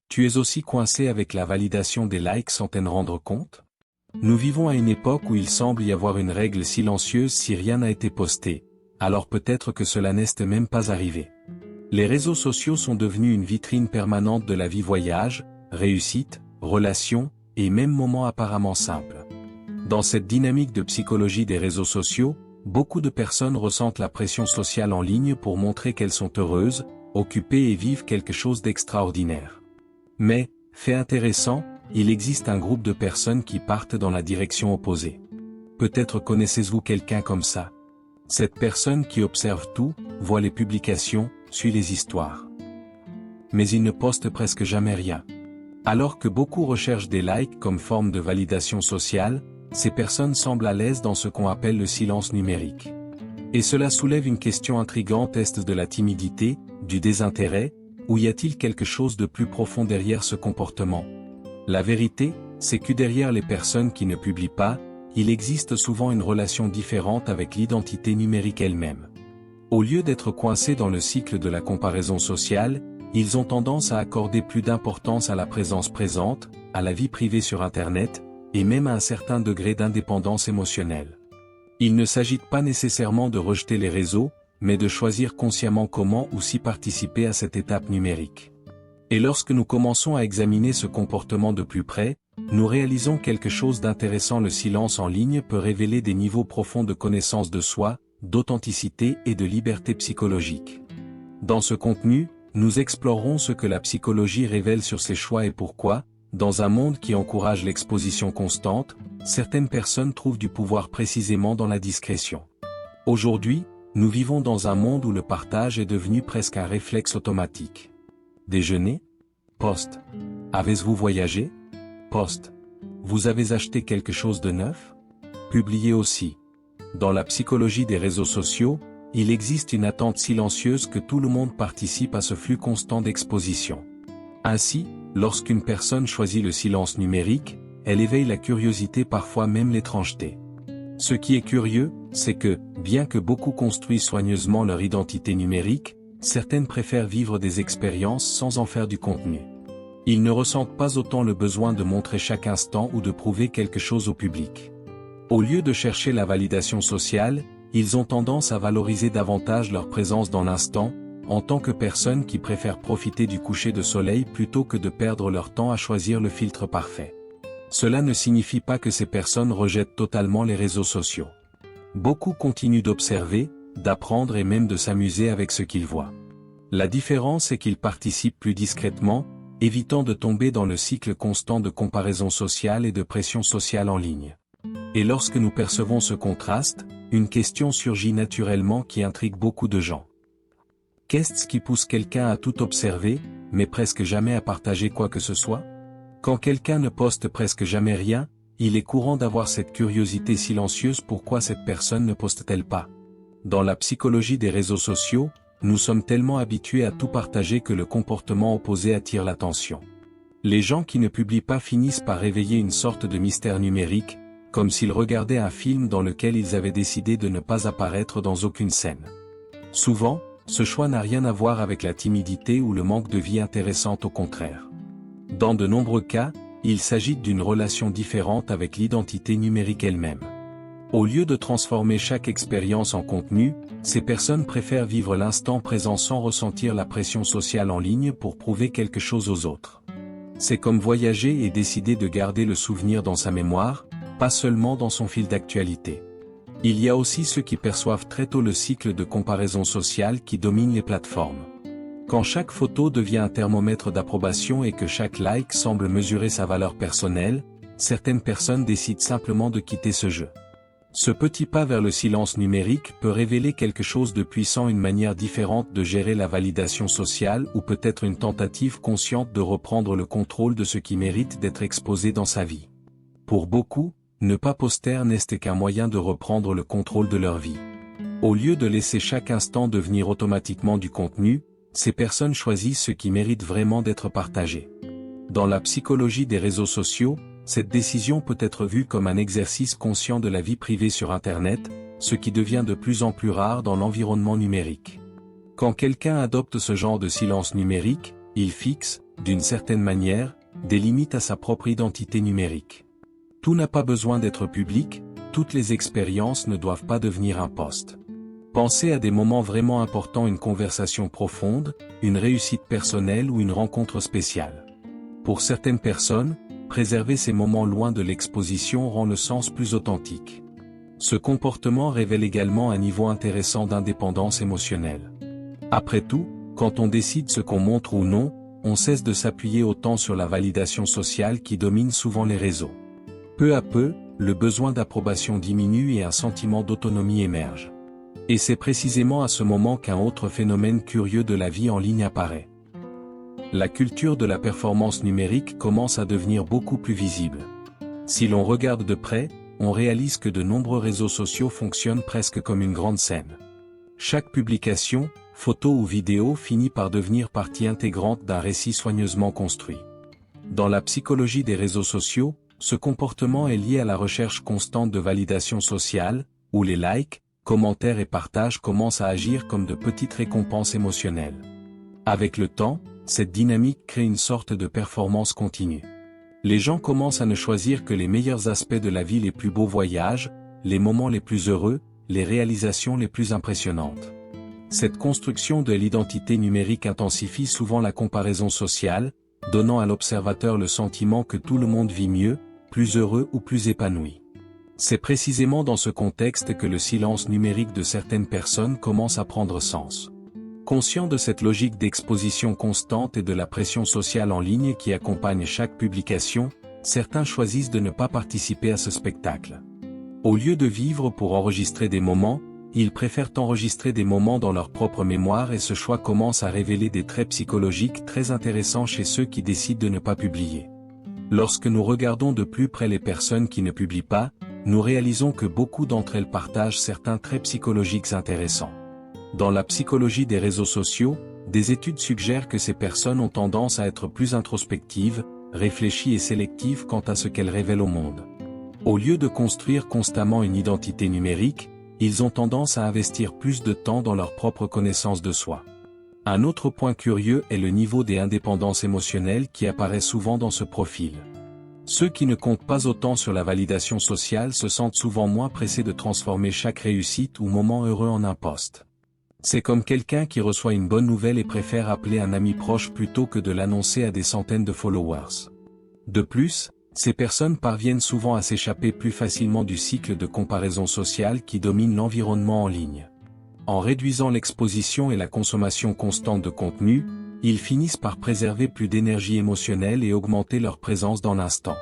Tu es aussi coincé avec la validation des likes sans t'en rendre compte? Nous vivons à une époque où il semble y avoir une règle silencieuse si rien n'a été posté, alors peut-être que cela n'est même pas arrivé. Les réseaux sociaux sont devenus une vitrine permanente de la vie voyage, réussite, relations, et même moments apparemment simples. Dans cette dynamique de psychologie des réseaux sociaux, beaucoup de personnes ressentent la pression sociale en ligne pour montrer qu'elles sont heureuses, occupées et vivent quelque chose d'extraordinaire. Mais, fait intéressant, il existe un groupe de personnes qui partent dans la direction opposée. Peut-être connaissez-vous quelqu'un comme ça. Cette personne qui observe tout, voit les publications, suit les histoires. Mais il ne poste presque jamais rien. Alors que beaucoup recherchent des likes comme forme de validation sociale, ces personnes semblent à l'aise dans ce qu'on appelle le silence numérique. Et cela soulève une question intrigante: est-ce de la timidité, du désintérêt, ou y a-t-il quelque chose de plus profond derrière ce comportement? La vérité, c'est que derrière les personnes qui ne publient pas, il existe souvent une relation différente avec l'identité numérique elle-même. Au lieu d'être coincés dans le cycle de la comparaison sociale, ils ont tendance à accorder plus d'importance à la présence présente, à la vie privée sur Internet, et même à un certain degré d'indépendance émotionnelle. Il ne s'agit pas nécessairement de rejeter les réseaux, mais de choisir consciemment comment ou si participer à cette étape numérique. Et lorsque nous commençons à examiner ce comportement de plus près, nous réalisons quelque chose d'intéressant: le silence en ligne peut révéler des niveaux profonds de connaissance de soi, d'authenticité et de liberté psychologique. Dans ce contenu, nous explorerons ce que la psychologie révèle sur ses choix et pourquoi, dans un monde qui encourage l'exposition constante, certaines personnes trouvent du pouvoir précisément dans la discrétion. Aujourd'hui, nous vivons dans un monde où le partage est devenu presque un réflexe automatique. Déjeuner? Post. Avez-vous voyagé? Post. Vous avez acheté quelque chose de neuf? Publiez aussi. Dans la psychologie des réseaux sociaux, il existe une attente silencieuse que tout le monde participe à ce flux constant d'exposition. Ainsi, lorsqu'une personne choisit le silence numérique, elle éveille la curiosité, parfois même l'étrangeté. Ce qui est curieux, c'est que, bien que beaucoup construisent soigneusement leur identité numérique, certaines préfèrent vivre des expériences sans en faire du contenu. Ils ne ressentent pas autant le besoin de montrer chaque instant ou de prouver quelque chose au public. Au lieu de chercher la validation sociale, ils ont tendance à valoriser davantage leur présence dans l'instant, en tant que personnes qui préfèrent profiter du coucher de soleil plutôt que de perdre leur temps à choisir le filtre parfait. Cela ne signifie pas que ces personnes rejettent totalement les réseaux sociaux. Beaucoup continuent d'observer, d'apprendre et même de s'amuser avec ce qu'ils voient. La différence est qu'ils participent plus discrètement, évitant de tomber dans le cycle constant de comparaison sociale et de pression sociale en ligne. Et lorsque nous percevons ce contraste, une question surgit naturellement qui intrigue beaucoup de gens. Qu'est-ce qui pousse quelqu'un à tout observer, mais presque jamais à partager quoi que ce soit? Quand quelqu'un ne poste presque jamais rien, il est courant d'avoir cette curiosité silencieuse: pourquoi cette personne ne poste-t-elle pas? Dans la psychologie des réseaux sociaux, nous sommes tellement habitués à tout partager que le comportement opposé attire l'attention. Les gens qui ne publient pas finissent par réveiller une sorte de mystère numérique, comme s'ils regardaient un film dans lequel ils avaient décidé de ne pas apparaître dans aucune scène. Souvent, ce choix n'a rien à voir avec la timidité ou le manque de vie intéressante, au contraire. Dans de nombreux cas, il s'agit d'une relation différente avec l'identité numérique elle-même. Au lieu de transformer chaque expérience en contenu, ces personnes préfèrent vivre l'instant présent sans ressentir la pression sociale en ligne pour prouver quelque chose aux autres. C'est comme voyager et décider de garder le souvenir dans sa mémoire, pas seulement dans son fil d'actualité. Il y a aussi ceux qui perçoivent très tôt le cycle de comparaison sociale qui domine les plateformes. Quand chaque photo devient un thermomètre d'approbation et que chaque like semble mesurer sa valeur personnelle, certaines personnes décident simplement de quitter ce jeu. Ce petit pas vers le silence numérique peut révéler quelque chose de puissant: une manière différente de gérer la validation sociale, ou peut-être une tentative consciente de reprendre le contrôle de ce qui mérite d'être exposé dans sa vie. Pour beaucoup, ne pas poster n'est qu'un moyen de reprendre le contrôle de leur vie. Au lieu de laisser chaque instant devenir automatiquement du contenu, ces personnes choisissent ce qui mérite vraiment d'être partagé. Dans la psychologie des réseaux sociaux, cette décision peut être vue comme un exercice conscient de la vie privée sur Internet, ce qui devient de plus en plus rare dans l'environnement numérique. Quand quelqu'un adopte ce genre de silence numérique, il fixe, d'une certaine manière, des limites à sa propre identité numérique. Tout n'a pas besoin d'être public, toutes les expériences ne doivent pas devenir un post. Pensez à des moments vraiment importants, une conversation profonde, une réussite personnelle ou une rencontre spéciale. Pour certaines personnes, préserver ces moments loin de l'exposition rend le sens plus authentique. Ce comportement révèle également un niveau intéressant d'indépendance émotionnelle. Après tout, quand on décide ce qu'on montre ou non, on cesse de s'appuyer autant sur la validation sociale qui domine souvent les réseaux. Peu à peu, le besoin d'approbation diminue et un sentiment d'autonomie émerge. Et c'est précisément à ce moment qu'un autre phénomène curieux de la vie en ligne apparaît. La culture de la performance numérique commence à devenir beaucoup plus visible. Si l'on regarde de près, on réalise que de nombreux réseaux sociaux fonctionnent presque comme une grande scène. Chaque publication, photo ou vidéo finit par devenir partie intégrante d'un récit soigneusement construit. Dans la psychologie des réseaux sociaux, ce comportement est lié à la recherche constante de validation sociale, où les likes, commentaires et partages commencent à agir comme de petites récompenses émotionnelles. Avec le temps, cette dynamique crée une sorte de performance continue. Les gens commencent à ne choisir que les meilleurs aspects de la vie, les plus beaux voyages, les moments les plus heureux, les réalisations les plus impressionnantes. Cette construction de l'identité numérique intensifie souvent la comparaison sociale, donnant à l'observateur le sentiment que tout le monde vit mieux, plus heureux ou plus épanoui. C'est précisément dans ce contexte que le silence numérique de certaines personnes commence à prendre sens. Conscient de cette logique d'exposition constante et de la pression sociale en ligne qui accompagne chaque publication, certains choisissent de ne pas participer à ce spectacle. Au lieu de vivre pour enregistrer des moments, ils préfèrent enregistrer des moments dans leur propre mémoire, et ce choix commence à révéler des traits psychologiques très intéressants chez ceux qui décident de ne pas publier. Lorsque nous regardons de plus près les personnes qui ne publient pas, nous réalisons que beaucoup d'entre elles partagent certains traits psychologiques intéressants. Dans la psychologie des réseaux sociaux, des études suggèrent que ces personnes ont tendance à être plus introspectives, réfléchies et sélectives quant à ce qu'elles révèlent au monde. Au lieu de construire constamment une identité numérique, ils ont tendance à investir plus de temps dans leur propre connaissance de soi. Un autre point curieux est le niveau des indépendances émotionnelles qui apparaît souvent dans ce profil. Ceux qui ne comptent pas autant sur la validation sociale se sentent souvent moins pressés de transformer chaque réussite ou moment heureux en un post. C'est comme quelqu'un qui reçoit une bonne nouvelle et préfère appeler un ami proche plutôt que de l'annoncer à des centaines de followers. De plus, ces personnes parviennent souvent à s'échapper plus facilement du cycle de comparaison sociale qui domine l'environnement en ligne. En réduisant l'exposition et la consommation constante de contenu, ils finissent par préserver plus d'énergie émotionnelle et augmenter leur présence dans l'instant.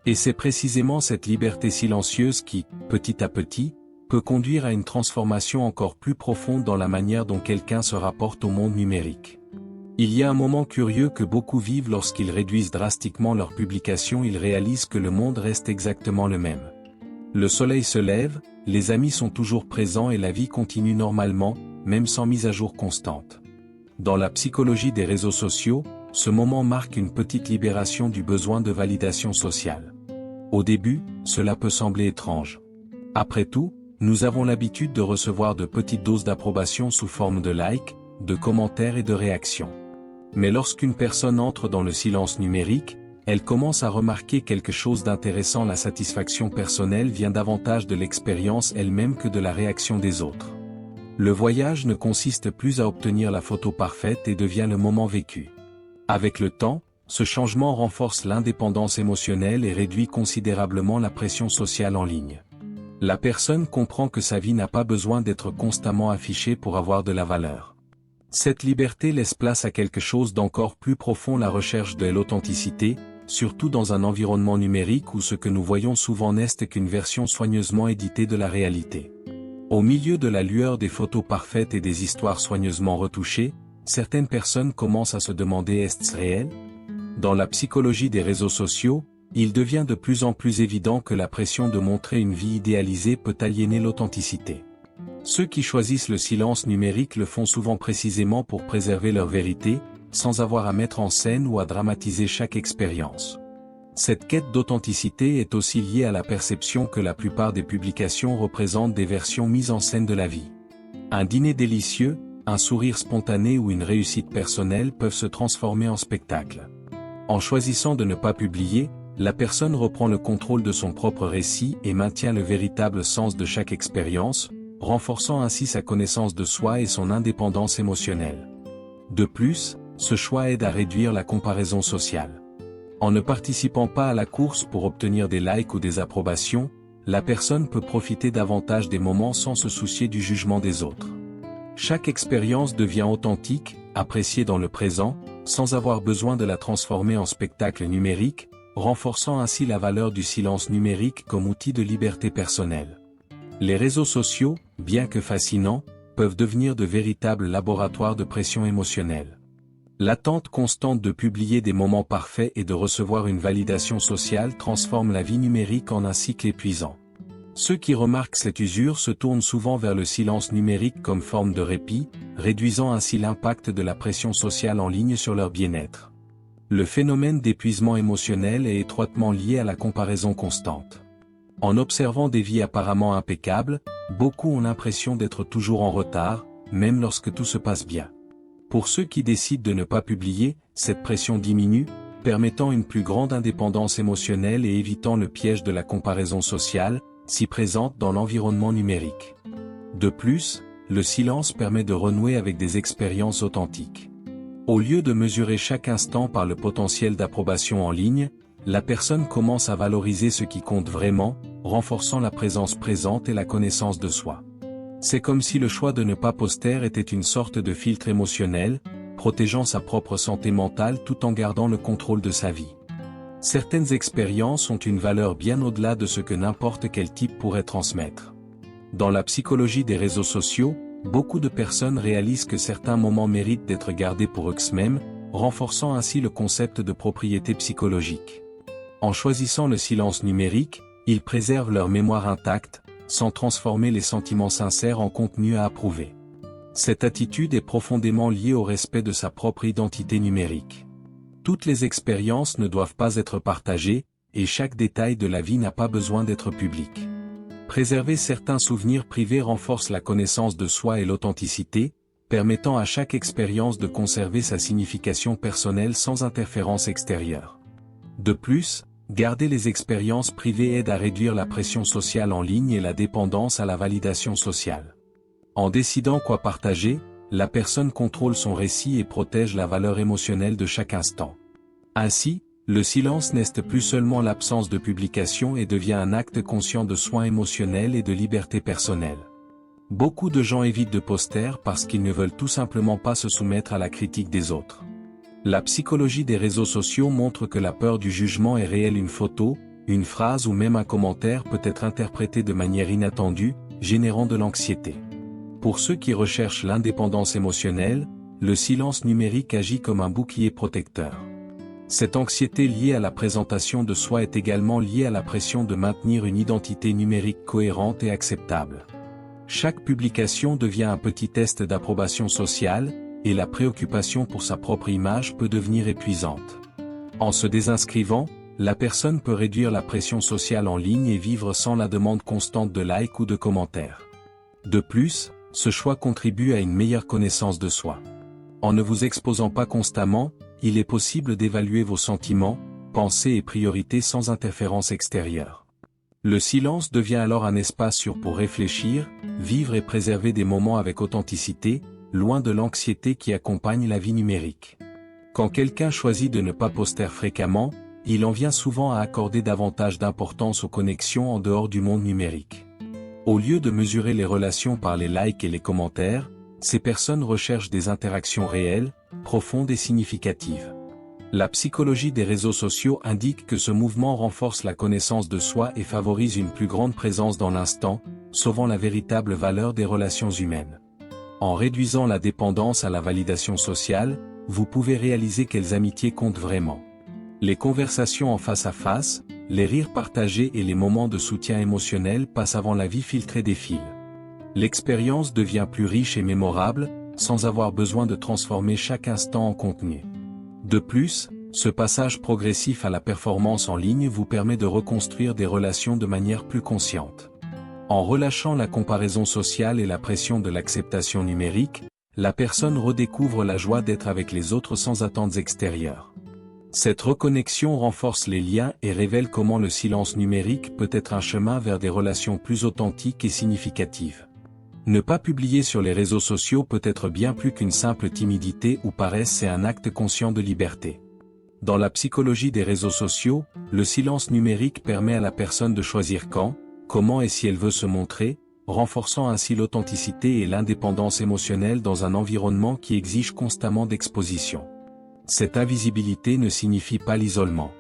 Et c'est précisément cette liberté silencieuse qui, petit à petit, peut conduire à une transformation encore plus profonde dans la manière dont quelqu'un se rapporte au monde numérique. Il y a un moment curieux que beaucoup vivent lorsqu'ils réduisent drastiquement leurs publications, ils réalisent que le monde reste exactement le même. Le soleil se lève, les amis sont toujours présents et la vie continue normalement, même sans mise à jour constante. Dans la psychologie des réseaux sociaux, ce moment marque une petite libération du besoin de validation sociale. Au début, cela peut sembler étrange. Après tout, nous avons l'habitude de recevoir de petites doses d'approbation sous forme de likes, de commentaires et de réactions. Mais lorsqu'une personne entre dans le silence numérique, elle commence à remarquer quelque chose d'intéressant. La satisfaction personnelle vient davantage de l'expérience elle-même que de la réaction des autres. Le voyage ne consiste plus à obtenir la photo parfaite et devient le moment vécu. Avec le temps, ce changement renforce l'indépendance émotionnelle et réduit considérablement la pression sociale en ligne. La personne comprend que sa vie n'a pas besoin d'être constamment affichée pour avoir de la valeur. Cette liberté laisse place à quelque chose d'encore plus profond, la recherche de l'authenticité, surtout dans un environnement numérique où ce que nous voyons souvent n'est qu'une version soigneusement éditée de la réalité. Au milieu de la lueur des photos parfaites et des histoires soigneusement retouchées, certaines personnes commencent à se demander: est-ce réel ? Dans la psychologie des réseaux sociaux, il devient de plus en plus évident que la pression de montrer une vie idéalisée peut aliéner l'authenticité. Ceux qui choisissent le silence numérique le font souvent précisément pour préserver leur vérité, sans avoir à mettre en scène ou à dramatiser chaque expérience. Cette quête d'authenticité est aussi liée à la perception que la plupart des publications représentent des versions mises en scène de la vie. Un dîner délicieux, un sourire spontané ou une réussite personnelle peuvent se transformer en spectacle. En choisissant de ne pas publier, la personne reprend le contrôle de son propre récit et maintient le véritable sens de chaque expérience, renforçant ainsi sa connaissance de soi et son indépendance émotionnelle. De plus, ce choix aide à réduire la comparaison sociale. En ne participant pas à la course pour obtenir des likes ou des approbations, la personne peut profiter davantage des moments sans se soucier du jugement des autres. Chaque expérience devient authentique, appréciée dans le présent, sans avoir besoin de la transformer en spectacle numérique, renforçant ainsi la valeur du silence numérique comme outil de liberté personnelle. Les réseaux sociaux, bien que fascinants, peuvent devenir de véritables laboratoires de pression émotionnelle. L'attente constante de publier des moments parfaits et de recevoir une validation sociale transforme la vie numérique en un cycle épuisant. Ceux qui remarquent cette usure se tournent souvent vers le silence numérique comme forme de répit, réduisant ainsi l'impact de la pression sociale en ligne sur leur bien-être. Le phénomène d'épuisement émotionnel est étroitement lié à la comparaison constante. En observant des vies apparemment impeccables, beaucoup ont l'impression d'être toujours en retard, même lorsque tout se passe bien. Pour ceux qui décident de ne pas publier, cette pression diminue, permettant une plus grande indépendance émotionnelle et évitant le piège de la comparaison sociale, si présente dans l'environnement numérique. De plus, le silence permet de renouer avec des expériences authentiques. Au lieu de mesurer chaque instant par le potentiel d'approbation en ligne, la personne commence à valoriser ce qui compte vraiment, renforçant la présence présente et la connaissance de soi. C'est comme si le choix de ne pas poster était une sorte de filtre émotionnel, protégeant sa propre santé mentale tout en gardant le contrôle de sa vie. Certaines expériences ont une valeur bien au-delà de ce que n'importe quel type pourrait transmettre. Dans la psychologie des réseaux sociaux, beaucoup de personnes réalisent que certains moments méritent d'être gardés pour eux-mêmes, renforçant ainsi le concept de propriété psychologique. En choisissant le silence numérique, ils préservent leur mémoire intacte, sans transformer les sentiments sincères en contenu à approuver. Cette attitude est profondément liée au respect de sa propre identité numérique. Toutes les expériences ne doivent pas être partagées, et chaque détail de la vie n'a pas besoin d'être public. Préserver certains souvenirs privés renforce la connaissance de soi et l'authenticité, permettant à chaque expérience de conserver sa signification personnelle sans interférence extérieure. De plus, garder les expériences privées aide à réduire la pression sociale en ligne et la dépendance à la validation sociale. En décidant quoi partager, la personne contrôle son récit et protège la valeur émotionnelle de chaque instant. Ainsi, le silence n'est plus seulement l'absence de publication et devient un acte conscient de soin émotionnel et de liberté personnelle. Beaucoup de gens évitent de poster parce qu'ils ne veulent tout simplement pas se soumettre à la critique des autres. La psychologie des réseaux sociaux montre que la peur du jugement est réelle. Une photo, une phrase ou même un commentaire peut être interprété de manière inattendue, générant de l'anxiété. Pour ceux qui recherchent l'indépendance émotionnelle, le silence numérique agit comme un bouclier protecteur. Cette anxiété liée à la présentation de soi est également liée à la pression de maintenir une identité numérique cohérente et acceptable. Chaque publication devient un petit test d'approbation sociale, et la préoccupation pour sa propre image peut devenir épuisante. En se désinscrivant, la personne peut réduire la pression sociale en ligne et vivre sans la demande constante de likes ou de commentaires. De plus, ce choix contribue à une meilleure connaissance de soi. En ne vous exposant pas constamment, il est possible d'évaluer vos sentiments, pensées et priorités sans interférence extérieure. Le silence devient alors un espace sûr pour réfléchir, vivre et préserver des moments avec authenticité, loin de l'anxiété qui accompagne la vie numérique. Quand quelqu'un choisit de ne pas poster fréquemment, il en vient souvent à accorder davantage d'importance aux connexions en dehors du monde numérique. Au lieu de mesurer les relations par les likes et les commentaires, ces personnes recherchent des interactions réelles, profondes et significatives. La psychologie des réseaux sociaux indique que ce mouvement renforce la connaissance de soi et favorise une plus grande présence dans l'instant, sauvant la véritable valeur des relations humaines. En réduisant la dépendance à la validation sociale, vous pouvez réaliser quelles amitiés comptent vraiment. Les conversations en face à face, les rires partagés et les moments de soutien émotionnel passent avant la vie filtrée des fils. L'expérience devient plus riche et mémorable, sans avoir besoin de transformer chaque instant en contenu. De plus, ce passage progressif à la performance en ligne vous permet de reconstruire des relations de manière plus consciente. En relâchant la comparaison sociale et la pression de l'acceptation numérique, la personne redécouvre la joie d'être avec les autres sans attentes extérieures. Cette reconnexion renforce les liens et révèle comment le silence numérique peut être un chemin vers des relations plus authentiques et significatives. Ne pas publier sur les réseaux sociaux peut être bien plus qu'une simple timidité ou paresse, c'est un acte conscient de liberté. Dans la psychologie des réseaux sociaux, le silence numérique permet à la personne de choisir quand, comment et si elle veut se montrer, renforçant ainsi l'authenticité et l'indépendance émotionnelle dans un environnement qui exige constamment d'exposition. Cette invisibilité ne signifie pas l'isolement.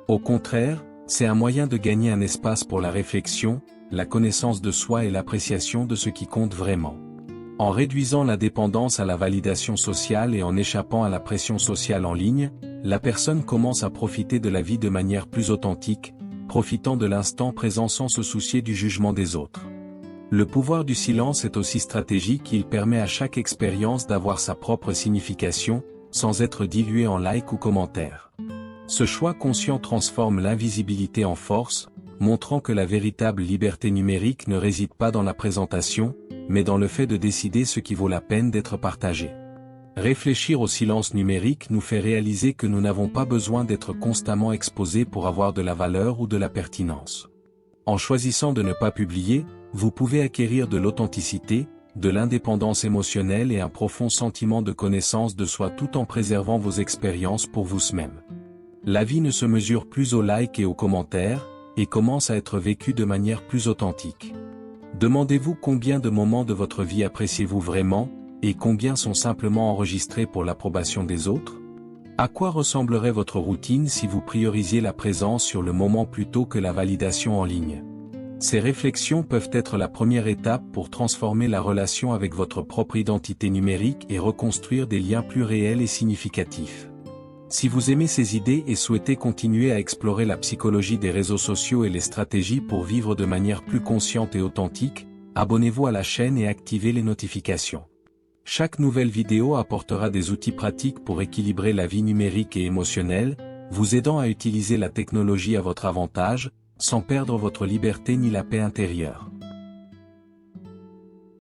Au contraire, c'est un moyen de gagner un espace pour la réflexion, la connaissance de soi et l'appréciation de ce qui compte vraiment. En réduisant la dépendance à la validation sociale et en échappant à la pression sociale en ligne, la personne commence à profiter de la vie de manière plus authentique, profitant de l'instant présent sans se soucier du jugement des autres. Le pouvoir du silence est aussi stratégique, il permet à chaque expérience d'avoir sa propre signification, sans être dilué en likes ou commentaires. Ce choix conscient transforme l'invisibilité en force, montrant que la véritable liberté numérique ne réside pas dans la présentation, mais dans le fait de décider ce qui vaut la peine d'être partagé. Réfléchir au silence numérique nous fait réaliser que nous n'avons pas besoin d'être constamment exposés pour avoir de la valeur ou de la pertinence. En choisissant de ne pas publier, vous pouvez acquérir de l'authenticité, de l'indépendance émotionnelle et un profond sentiment de connaissance de soi tout en préservant vos expériences pour vous-même. La vie ne se mesure plus aux likes et aux commentaires, et commence à être vécue de manière plus authentique. Demandez-vous combien de moments de votre vie appréciez-vous vraiment, et combien sont simplement enregistrés pour l'approbation des autres? À quoi ressemblerait votre routine si vous priorisiez la présence sur le moment plutôt que la validation en ligne? Ces réflexions peuvent être la première étape pour transformer la relation avec votre propre identité numérique et reconstruire des liens plus réels et significatifs. Si vous aimez ces idées et souhaitez continuer à explorer la psychologie des réseaux sociaux et les stratégies pour vivre de manière plus consciente et authentique, abonnez-vous à la chaîne et activez les notifications. Chaque nouvelle vidéo apportera des outils pratiques pour équilibrer la vie numérique et émotionnelle, vous aidant à utiliser la technologie à votre avantage, sans perdre votre liberté ni la paix intérieure.